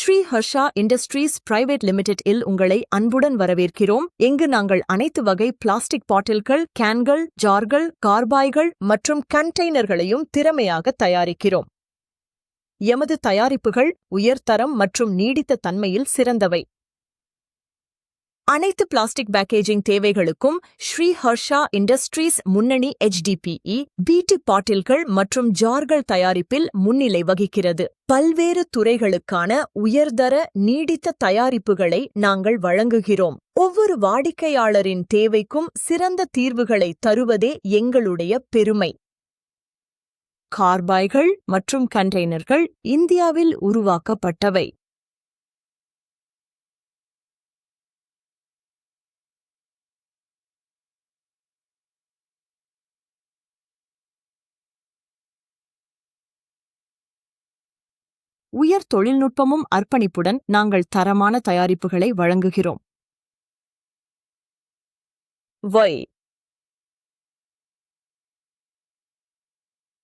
Sri Harsha industries private limited இல் உங்களை அன்புடன் வரவேற்கிறோம். இங்கு நாங்கள் அனைத்து வகை பிளாஸ்டிக் பாட்டில்கள், கேன்கள், ஜார்கள், கார்பாய்கள் மற்றும் கண்டெய்னர்களையும் திறமையாக தயாரிக்கிறோம். எமது தயாரிப்புகள் உயர்தரம் மற்றும் நீடித்த தன்மையில் சிறந்தவை. அனைத்து பிளாஸ்டிக் பேக்கேஜிங் தேவைகளுக்கும் ஸ்ரீ ஹர்ஷா இண்டஸ்ட்ரீஸ் முன்னணி HDPE, BT பாட்டில்கள் மற்றும் ஜார்கள் தயாரிப்பில் முன்னிலை வகிக்கிறது. பல்வேறு துறைகளுக்கான உயர்தர நீடித்த தயாரிப்புகளை நாங்கள் வழங்குகிறோம். ஒவ்வொரு வாடிக்கையாளரின் தேவைக்கும் சிறந்த தீர்வுகளை தருவதே எங்களுடைய பெருமை. கார்பாய்கள் மற்றும் கண்டெய்னர்கள் இந்தியாவில் உருவாக்கப்பட்டவை. உயர் தொழில்நுட்பமும் அர்ப்பணிப்புடன் நாங்கள் தரமான தயாரிப்புகளை வழங்குகிறோம். வை